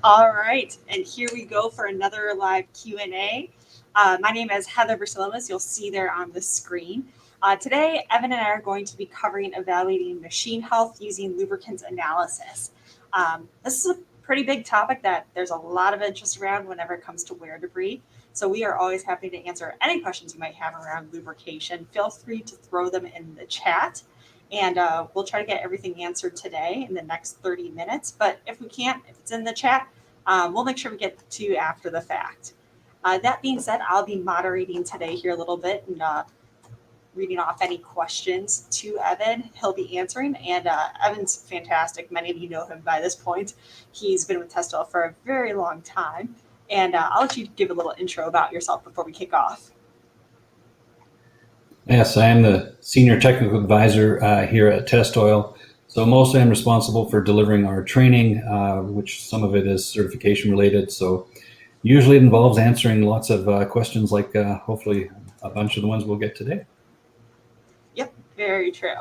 All right, and here we go for another live Q&A. My name is Heather Brasilomas. You'll see there on the screen. Today, Evan and I are going to be covering evaluating machine health using lubricant analysis. This is a pretty big topic that there's a lot of interest around whenever it comes to wear debris. So we are always happy to answer any questions you might have around lubrication. Feel free to throw them in the chat. And we'll try to get everything answered today in the next 30 minutes. But if we can't, if it's in the chat, we'll make sure we get to you after the fact. That being said, I'll be moderating today here a little bit and reading off any questions to Evan. He'll be answering. And Evan's fantastic. Many of you know him by this point. He's been with TestOil for a very long time. And I'll let you give a little intro about yourself before we kick off. Yes, I am the Senior Technical Advisor here at TestOil. So mostly I'm responsible for delivering our training, which some of it is certification related. So usually it involves answering lots of questions like hopefully a bunch of the ones we'll get today. Yep, very true.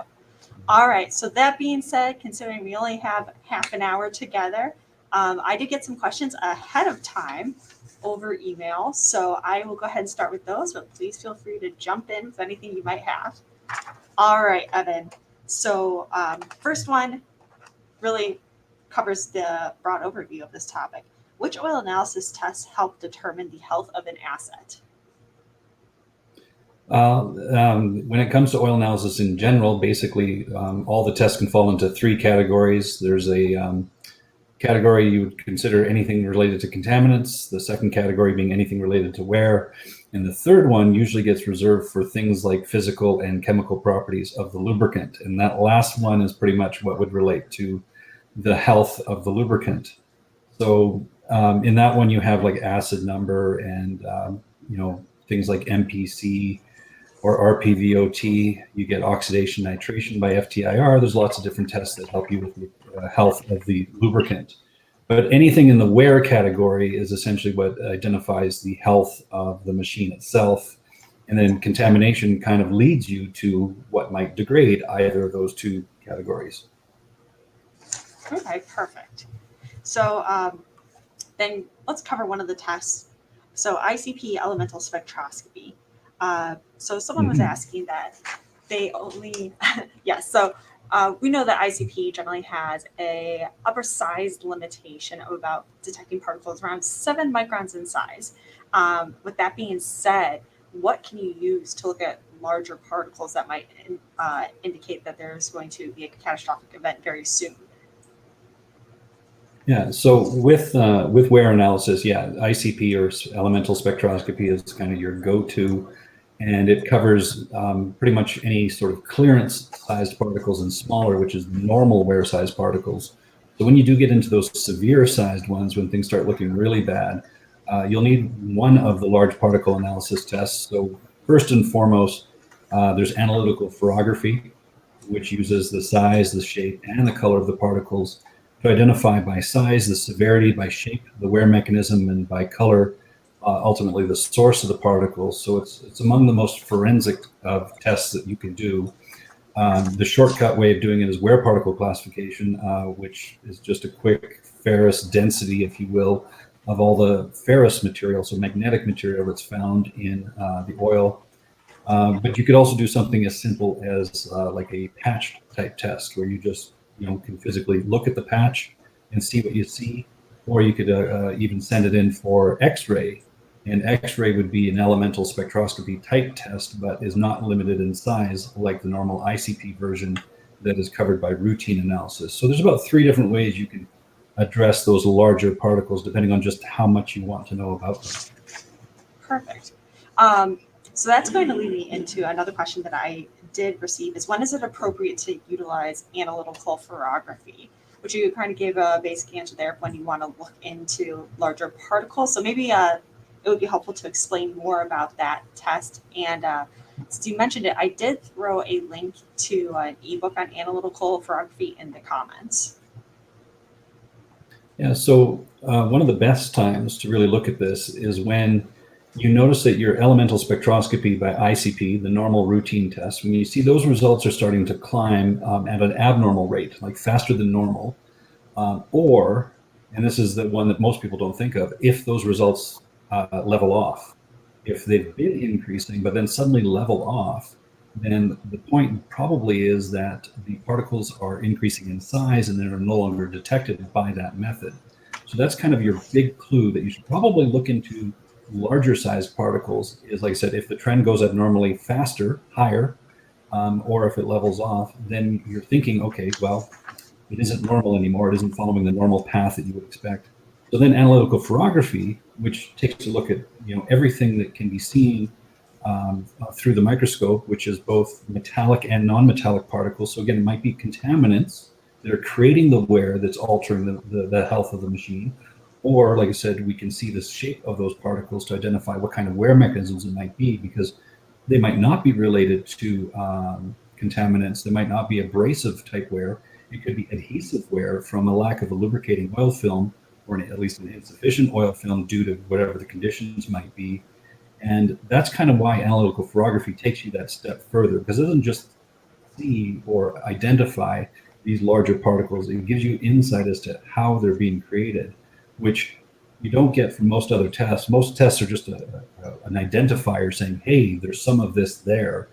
All right, so that being said, considering we only have half an hour together, I did get some questions ahead of time over email, so I will go ahead and start with those, but please feel free to jump in with anything you might have. All right, Evan. So first one really covers the broad overview of this topic. Which oil analysis tests help determine the health of an asset? When it comes to oil analysis in general, basically all the tests can fall into three categories. There's a category you would consider anything related to contaminants, the second category being anything related to wear, and the third one usually gets reserved for things like physical and chemical properties of the lubricant. And that last one is pretty much what would relate to the health of the lubricant. So in that one you have like acid number and things like MPC or RPVOT. You get oxidation nitration by FTIR. There's lots of different tests that help you with the health of the lubricant. But anything in the wear category is essentially what identifies the health of the machine itself. And then contamination kind of leads you to what might degrade either of those two categories. Okay, perfect. So then let's cover one of the tests. So Icp Elemental Spectroscopy. So someone was asking that they only, yes, so we know that ICP generally has a upper size limitation of about detecting particles around 7 microns in size. With that being said, what can you use to look at larger particles that might indicate that there's going to be a catastrophic event very soon? Yeah, so with wear analysis, yeah, ICP or elemental spectroscopy is kind of your go-to, and it covers pretty much any sort of clearance-sized particles and smaller, which is normal wear-sized particles. So when you do get into those severe-sized ones, when things start looking really bad, you'll need one of the large particle analysis tests. So first and foremost, there's Analytical Phorography, which uses the size, the shape, and the color of the particles to identify by size, the severity, by shape, the wear mechanism, and by color, ultimately the source of the particles. So it's among the most forensic of tests that you can do. The shortcut way of doing it is wear particle classification, which is just a quick ferrous density, if you will, of all the ferrous material, so magnetic material that's found in the oil. But you could also do something as simple as like a patch type test, where you just can physically look at the patch and see what you see, or you could even send it in for X-ray. And X-ray would be an elemental spectroscopy type test, but is not limited in size like the normal ICP version that is covered by routine analysis. So there's about 3 different ways you can address those larger particles, depending on just how much you want to know about them. Perfect. So that's going to lead me into another question that I did receive is, when is it appropriate to utilize analytical phorography? Which you kind of gave a basic answer there when you want to look into larger particles. So maybe it would be helpful to explain more about that test. And since you mentioned it, I did throw a link to an ebook on analytical phorography in the comments. Yeah, so one of the best times to really look at this is when you notice that your elemental spectroscopy by ICP, the normal routine test, when you see those results are starting to climb at an abnormal rate, like faster than normal, or And this is the one that most people don't think of. If those results level off, if they've been increasing but then suddenly level off, then the point probably is that the particles are increasing in size and they're no longer detected by that method. So that's kind of your big clue that you should probably look into larger sized particles. Is, like I said, if the trend goes abnormally faster, higher, or if it levels off, then you're thinking, okay, well, it isn't normal anymore. It isn't following the normal path that you would expect. So then analytical photography, which takes a look at everything that can be seen through the microscope, which is both metallic and non-metallic particles. So again, it might be contaminants that are creating the wear that's altering the health of the machine. Or, like I said, we can see the shape of those particles to identify what kind of wear mechanisms it might be, because they might not be related to contaminants. They might not be abrasive type wear. It could be adhesive wear from a lack of a lubricating oil film, or at least an insufficient oil film due to whatever the conditions might be. And that's kind of why analytical photography takes you that step further, because it doesn't just see or identify these larger particles. It gives you insight as to how they're being created, which you don't get from most other tests. Most tests are just an identifier saying, hey, there's some of this there.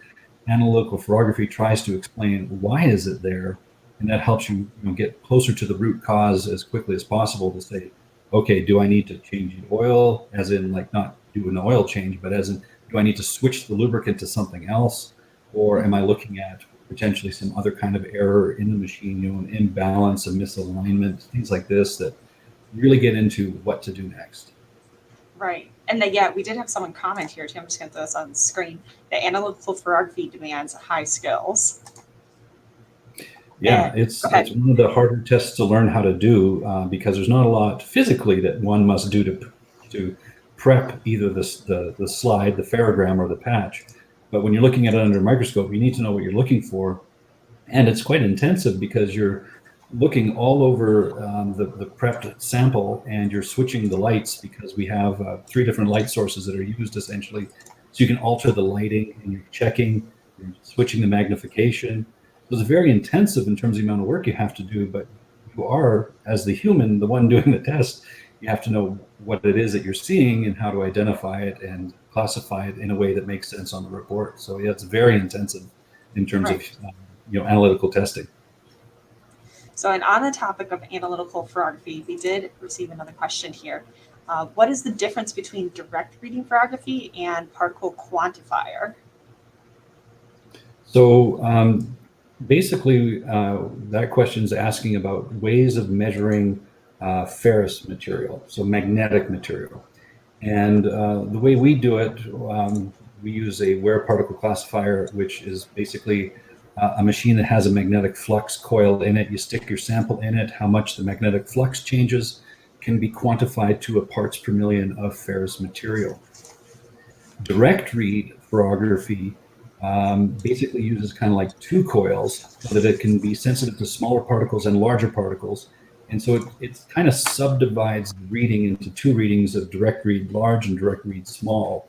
Analytical photography tries to explain why is it there, and that helps you, get closer to the root cause as quickly as possible to say, okay, do I need to change the oil, as in like not do an oil change, but as in, do I need to switch the lubricant to something else? Or am I looking at potentially some other kind of error in the machine, an imbalance, a misalignment, things like this that really get into what to do next. Right. And then, yeah, we did have someone comment here too. I'm just going to throw this on the screen. The analytical photography demands high skills. Yeah, it's one of the harder tests to learn how to do because there's not a lot physically that one must do to prep either the slide, the ferrogram, or the patch. But when you're looking at it under a microscope, you need to know what you're looking for. And it's quite intensive because you're looking all over the prepped sample, and you're switching the lights because we have 3 different light sources that are used essentially. So you can alter the lighting, and you're checking, you're switching the magnification. So it's very intensive in terms of the amount of work you have to do, but you are, as the human, the one doing the test, you have to know what it is that you're seeing and how to identify it and classify it in a way that makes sense on the report. So yeah, it's very intensive in terms of analytical testing. So, and on the topic of analytical photography, we did receive another question here. What is the difference between direct reading photography and particle quantifier? So basically, that question is asking about ways of measuring ferrous material, so magnetic material. And the way we do it, we use a wear particle classifier, which is basically a machine that has a magnetic flux coil in it. You stick your sample in it. How much the magnetic flux changes can be quantified to a parts per million of ferrous material. Direct read photography basically uses kind of like 2 coils so that it can be sensitive to smaller particles and larger particles. And so it kind of subdivides the reading into 2 readings of direct read large and direct read small.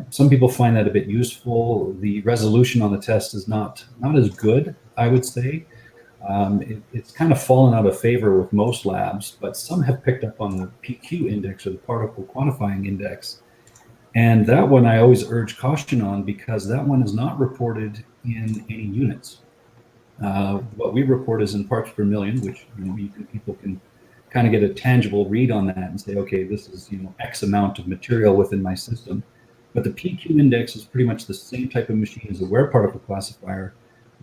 Some people find that a bit useful. The resolution on the test is not as good, I would say. It's kind of fallen out of favor with most labs, but some have picked up on the PQ index, or the particle quantifying index. And that one I always urge caution on, because that one is not reported in any units. What we report is in parts per million, which people can kind of get a tangible read on that and say, okay, this is X amount of material within my system. But the PQ index is pretty much the same type of machine as a wear particle classifier,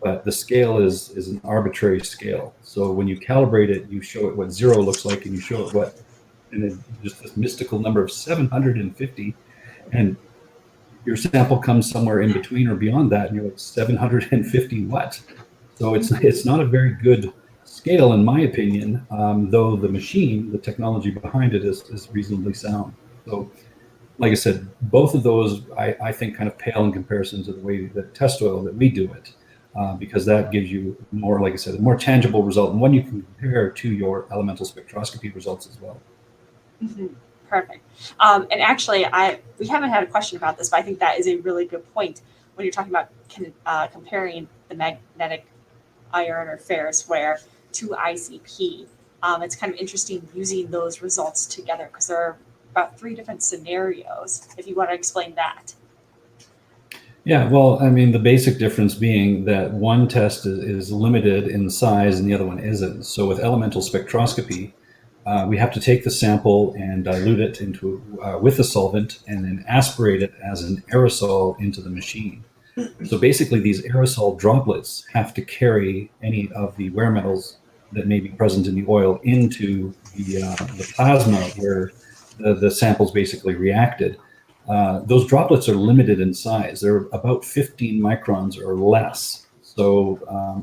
but the scale is an arbitrary scale. So when you calibrate it, you show it what 0 looks like, and you show it and then just this mystical number of 750, and your sample comes somewhere in between or beyond that, and you're like, 750 what? So it's not a very good scale, in my opinion, though the machine, the technology behind it is reasonably sound. So like I said, both of those I think kind of pale in comparison to the way that TestOil that we do it, because that gives you more, like I said, a more tangible result, and one you can compare to your elemental spectroscopy results as well. Mm-hmm. Perfect. And actually, we haven't had a question about this, but I think that is a really good point when you're talking about comparing the magnetic iron or ferrous wear to ICP. It's kind of interesting using those results together because there are about 3 different scenarios, if you want to explain that. Yeah, well, I mean, the basic difference being that one test is limited in size and the other one isn't. So with elemental spectroscopy, we have to take the sample and dilute it into with a solvent and then aspirate it as an aerosol into the machine. So basically, these aerosol droplets have to carry any of the wear metals that may be present in the oil into the plasma where the sample's basically reacted. Those droplets are limited in size. They're about 15 microns or less. So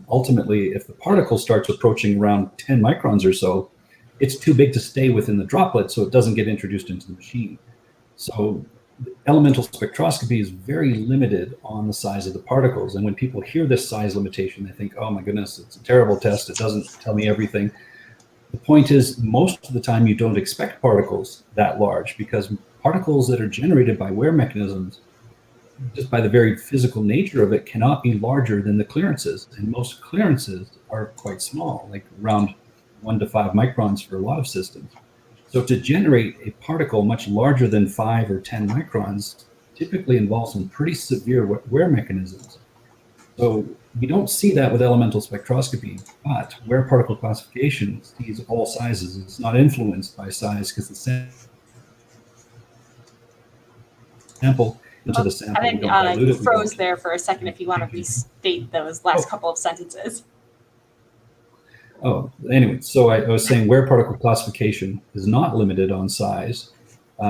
ultimately, if the particle starts approaching around 10 microns or so, it's too big to stay within the droplet, so it doesn't get introduced into the machine. So elemental spectroscopy is very limited on the size of the particles. And when people hear this size limitation, they think, oh my goodness, it's a terrible test. It doesn't tell me everything. The point is, most of the time you don't expect particles that large because particles that are generated by wear mechanisms, just by the very physical nature of it, cannot be larger than the clearances. And most clearances are quite small, like around 1 to 5 microns for a lot of systems. So to generate a particle much larger than 5 or 10 microns typically involves some pretty severe wear mechanisms. So we don't see that with elemental spectroscopy, but wear particle classification sees all sizes. It's not influenced by size because the sample into the sample. And then you froze there for a second if you want to restate those last couple of sentences. Oh, anyway, so I was saying wear particle classification is not limited on size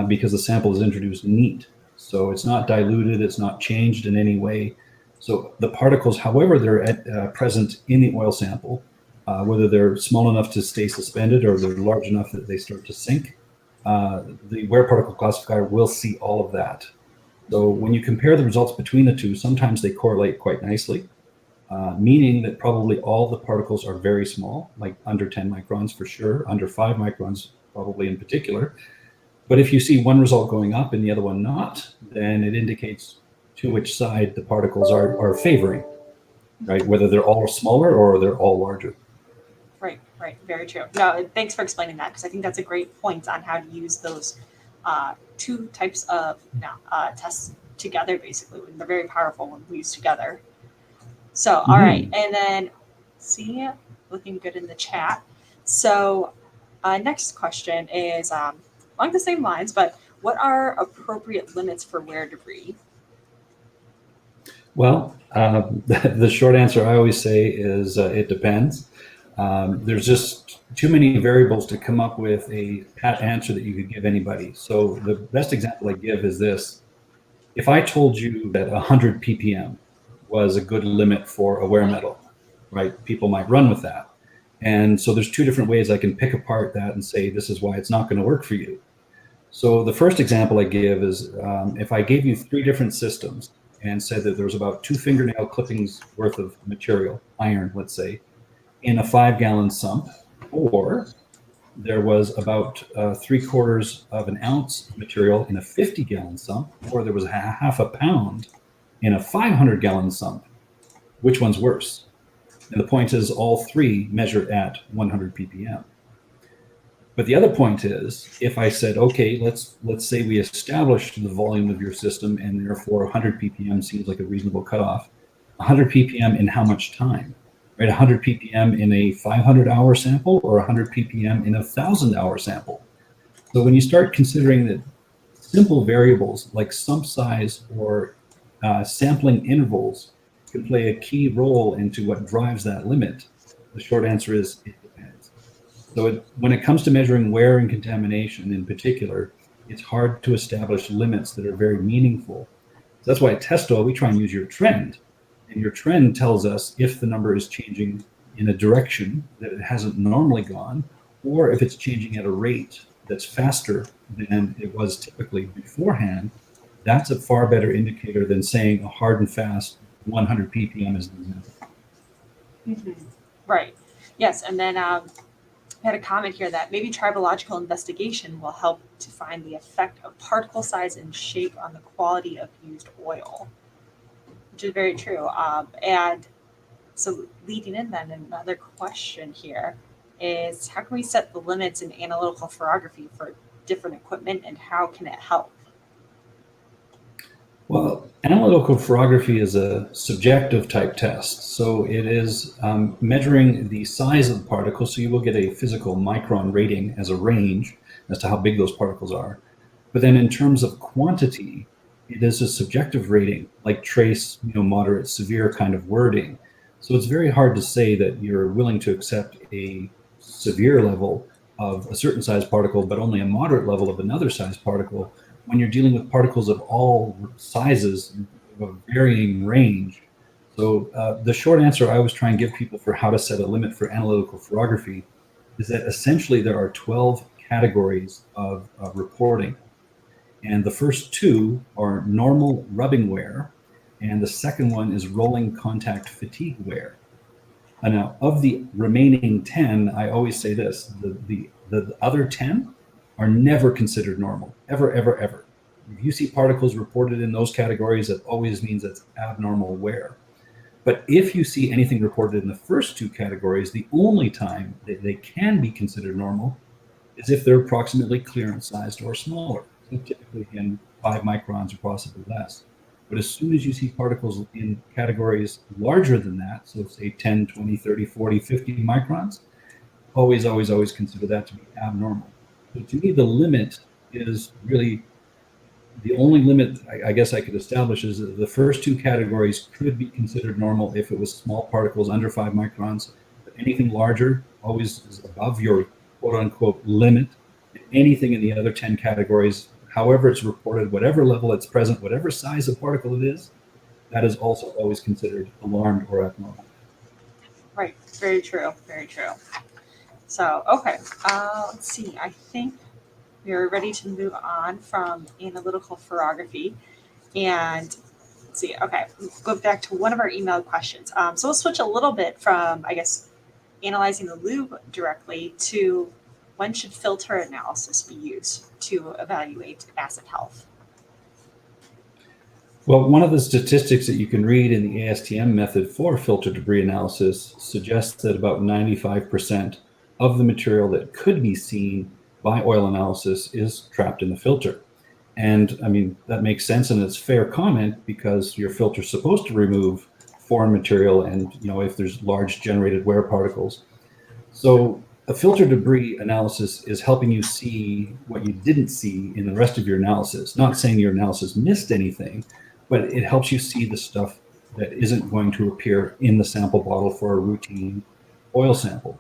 because the sample is introduced neat. So it's not diluted, it's not changed in any way. So the particles, however they're present in the oil sample, whether they're small enough to stay suspended or they're large enough that they start to sink, the wear particle classifier will see all of that. So when you compare the results between the two, sometimes they correlate quite nicely. Meaning that probably all the particles are very small, like under 10 microns for sure, under 5 microns probably in particular. But if you see one result going up and the other one not, then it indicates to which side the particles are favoring, right? Whether they're all smaller or they're all larger. Right, right, very true. No, thanks for explaining that because I think that's a great point on how to use those 2 types of tests together, basically. They're very powerful when used together. So, all right. And then, see, looking good in the chat. So, next question is along the same lines, but what are appropriate limits for wear debris? Well, the short answer I always say is it depends. There's just too many variables to come up with a pat answer that you could give anybody. So the best example I give is this. If I told you that 100 ppm was a good limit for a wear metal, right? People might run with that. And so there's 2 different ways I can pick apart that and say, this is why it's not going to work for you. So the first example I give is if I gave you 3 different systems and said that there was about 2 fingernail clippings worth of material, iron, let's say, in a 5-gallon sump, or there was about 3/4 of an ounce of material in a 50-gallon sump, or there was half a pound in a 500-gallon sump. Which one's worse? And the point is all 3 measure at 100 ppm. But the other point is, if I said, okay, let's say we established the volume of your system and therefore 100 ppm seems like a reasonable cutoff. 100 ppm in how much time? Right, 100 ppm in a 500-hour sample or 100 ppm in a 1,000-hour sample. So when you start considering that simple variables like sump size or sampling intervals can play a key role into what drives that limit, the short answer is it depends. So when it comes to measuring wear and contamination in particular, it's hard to establish limits that are very meaningful. So that's why at TestOil, we try and use your trend. And your trend tells us if the number is changing in a direction that it hasn't normally gone, or if it's changing at a rate that's faster than it was typically beforehand. That's a far better indicator than saying a hard and fast 100 ppm is an example. Right. Yes. And then I had a comment here that maybe tribological investigation will help to find the effect of particle size and shape on the quality of used oil, which is very true. And so leading in then another question here. is how can we set the limits in analytical photography for different equipment and how can it help? Well, analytical photography is a subjective type test. So it is measuring the size of the particle. So you will get a physical micron rating as a range as to how big those particles are. But then in terms of quantity, it is a subjective rating, like trace, moderate, severe kind of wording. So it's very hard to say that you're willing to accept a severe level of a certain size particle, but only a moderate level of another size particle when you're dealing with particles of all sizes of a varying range. So the short answer I always try and give people for how to set a limit for analytical photography is that essentially there are 12 categories of reporting. And the first two are normal rubbing wear, and the second one is rolling contact fatigue wear. And now, of the remaining 10, I always say this, the other 10 are never considered normal, ever, ever, ever. If you see particles reported in those categories, that always means it's abnormal wear. But if you see anything reported in the first two categories, the only time that they can be considered normal is if they're approximately clearance sized or smaller, so typically in 5 microns or possibly less. But as soon as you see particles in categories larger than that, so say 10, 20, 30, 40, 50 microns, always, always, always consider that to be abnormal. So to me, the limit is really the only limit I guess I could establish is that the first two categories could be considered normal if it was small particles under 5 microns, but anything larger always is above your quote unquote limit. Anything in the other 10 categories, however it's reported, whatever level it's present, whatever size of particle it is, that is also always considered alarmed or abnormal. Right. Very true. Very true. So, okay. Let's see. I think we're ready to move on from analytical photography. And let's see. Okay. Let's go back to one of our emailed questions. So we'll switch a little bit from, I guess, analyzing the lube directly to when should filter analysis be used to evaluate asset health? Well, one of the statistics that you can read in the ASTM method for filter debris analysis suggests that about 95% of the material that could be seen by oil analysis is trapped in the filter. And I mean, that makes sense and it's fair comment because your filter is supposed to remove foreign material and, if there's large generated wear particles. So a filter debris analysis is helping you see what you didn't see in the rest of your analysis. Not saying your analysis missed anything, but it helps you see the stuff that isn't going to appear in the sample bottle for a routine oil sample.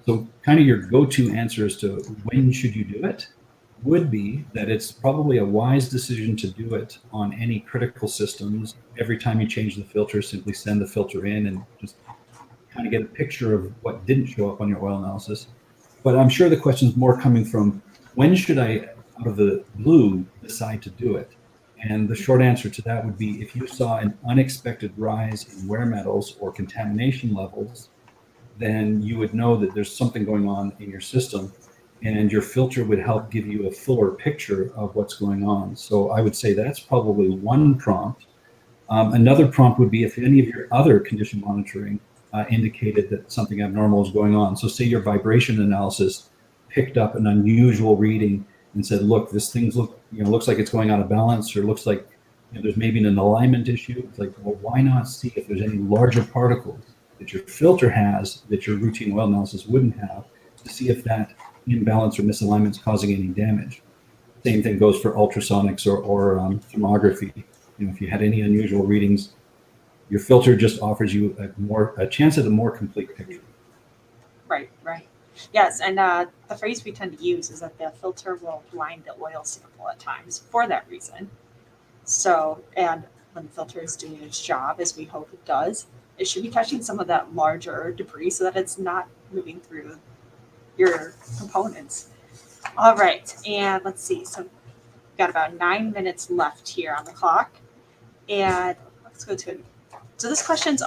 So kind of your go-to answer as to when should you do it would be that it's probably a wise decision to do it on any critical systems. Every time you change the filter, simply send the filter in and just kind of get a picture of what didn't show up on your oil analysis. But I'm sure the question is more coming from when should I, out of the blue, decide to do it? And the short answer to that would be if you saw an unexpected rise in wear metals or contamination levels, then you would know that there's something going on in your system and your filter would help give you a fuller picture of what's going on. So I would say that's probably one prompt. Another prompt would be if any of your other condition monitoring indicated that something abnormal is going on. So say your vibration analysis picked up an unusual reading and said, look, this thing looks like it's going out of balance, or looks like there's maybe an alignment issue. It's like, well, why not see if there's any larger particles that your filter has that your routine oil analysis wouldn't have, to see if that imbalance or misalignment is causing any damage. Same thing goes for ultrasonics or thermography. If you had any unusual readings, your filter just offers you a chance at a more complete picture. Right, right. Yes, and the phrase we tend to use is that the filter will blind the oil sample at times for that reason. So, and when the filter is doing its job, as we hope it does, it should be catching some of that larger debris so that it's not moving through your components. All right, and let's see. So, we've got about 9 minutes left here on the clock, and let's go to it. So this question's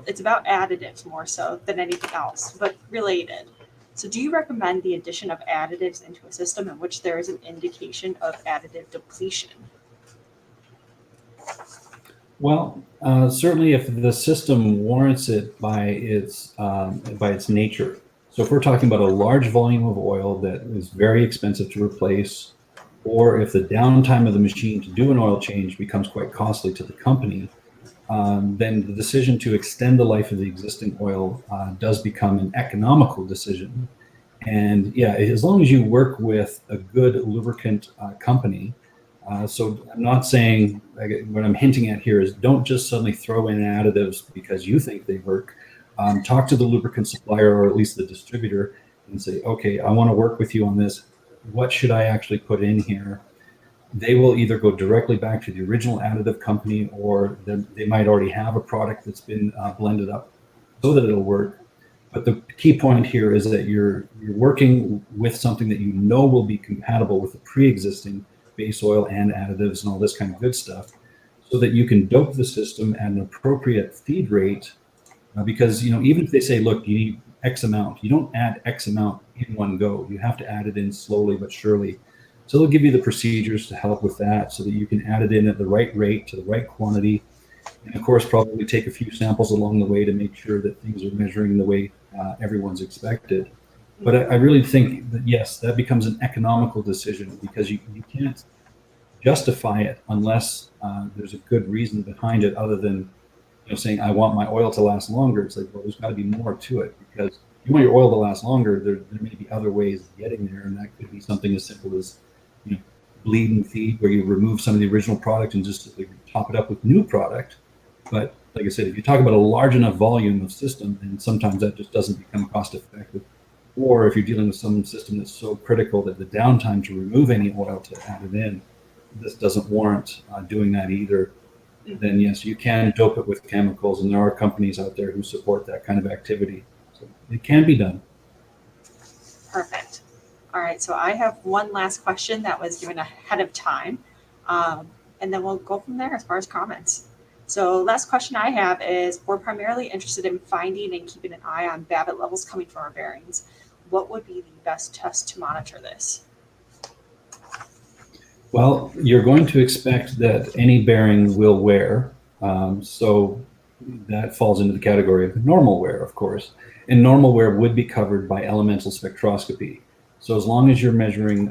it's about additives more so than anything else, but related. So do you recommend the addition of additives into a system in which there is an indication of additive depletion? Well, certainly if the system warrants it by its nature. So if we're talking about a large volume of oil that is very expensive to replace, or if the downtime of the machine to do an oil change becomes quite costly to the company, then the decision to extend the life of the existing oil does become an economical decision. And yeah, as long as you work with a good lubricant company, so I'm not saying, what I'm hinting at here is don't just suddenly throw in additives because you think they work. Talk to the lubricant supplier or at least the distributor and say, okay, I want to work with you on this. What should I actually put in here? They will either go directly back to the original additive company, or they might already have a product that's been blended up so that it'll work. But the key point here is that you're working with something that you know will be compatible with the pre-existing base oil and additives and all this kind of good stuff, so that you can dope the system at an appropriate feed rate. Because even if they say, look, you need X amount, you don't add X amount in one go. You have to add it in slowly but surely. So they'll give you the procedures to help with that, so that you can add it in at the right rate to the right quantity. And of course, probably take a few samples along the way to make sure that things are measuring the way everyone's expected. But I really think that, yes, that becomes an economical decision, because you can't justify it unless there's a good reason behind it, other than saying, I want my oil to last longer. It's like, well, there's got to be more to it, because if you want your oil to last longer, there may be other ways of getting there. And that could be something as simple as bleed and feed, where you remove some of the original product and just top it up with new product. But like I said, if you talk about a large enough volume of system, then sometimes that just doesn't become cost effective. Or if you're dealing with some system that's so critical that the downtime to remove any oil to add it in, this doesn't warrant doing that either, then yes, you can dope it with chemicals, and there are companies out there who support that kind of activity. So it can be done. Perfect. All right, so I have one last question that was given ahead of time, and then we'll go from there as far as comments. So last question I have is, we're primarily interested in finding and keeping an eye on Babbitt levels coming from our bearings. What would be the best test to monitor this? Well, you're going to expect that any bearing will wear. So that falls into the category of normal wear, of course. And normal wear would be covered by elemental spectroscopy. So as long as you're measuring,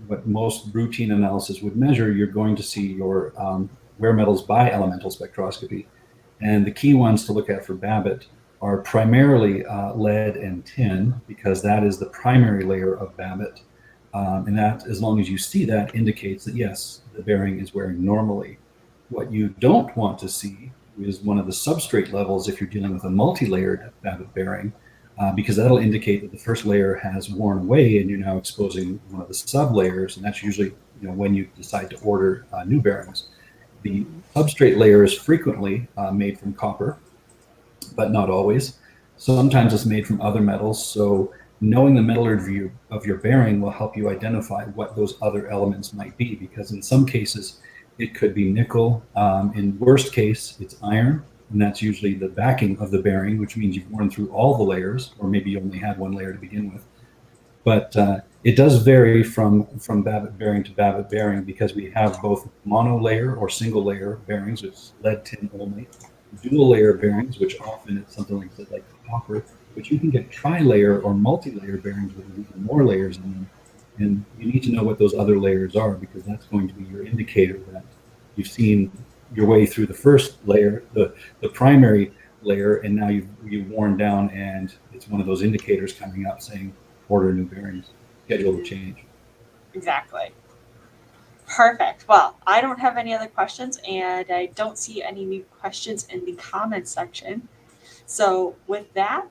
what most routine analysis would measure, you're going to see your wear metals by elemental spectroscopy. And the key ones to look at for Babbitt are primarily lead and tin, because that is the primary layer of Babbitt. And that, as long as you see that, indicates that yes, the bearing is wearing normally. What you don't want to see is one of the substrate levels if you're dealing with a multi-layered Babbitt bearing, because that'll indicate that the first layer has worn away and you're now exposing one of the sub layers, and that's usually when you decide to order new bearings. The substrate layer is frequently made from copper, but not always. Sometimes it's made from other metals. So knowing the metallurgy of your bearing will help you identify what those other elements might be, because in some cases it could be nickel. In worst case, it's iron, and that's usually the backing of the bearing, which means you've worn through all the layers, or maybe you only had one layer to begin with. But it does vary from Babbitt bearing to Babbitt bearing, because we have both mono layer or single layer bearings, which is lead tin only, dual layer bearings, which often it's something like copper, but you can get tri-layer or multi-layer bearings with even more layers in them. And you need to know what those other layers are, because that's going to be your indicator that you've seen your way through the first layer, the primary layer, and now you've worn down, and it's one of those indicators coming up saying order new bearings, schedule the change. Exactly. Perfect. Well, I don't have any other questions, and I don't see any new questions in the comments section. So with that,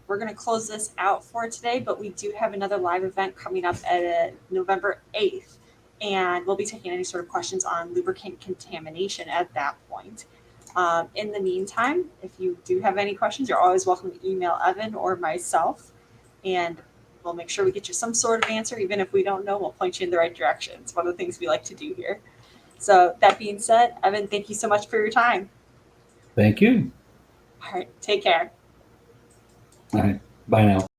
we're going to close this out for today, but we do have another live event coming up at November 8th, and we'll be taking any sort of questions on lubricant contamination at that point. In the meantime, if you do have any questions, you're always welcome to email Evan or myself, and we'll make sure we get you some sort of answer. Even if we don't know, we'll point you in the right direction. It's one of the things we like to do here. So that being said, Evan, thank you so much for your time. Thank you. All right, take care. All right, bye now.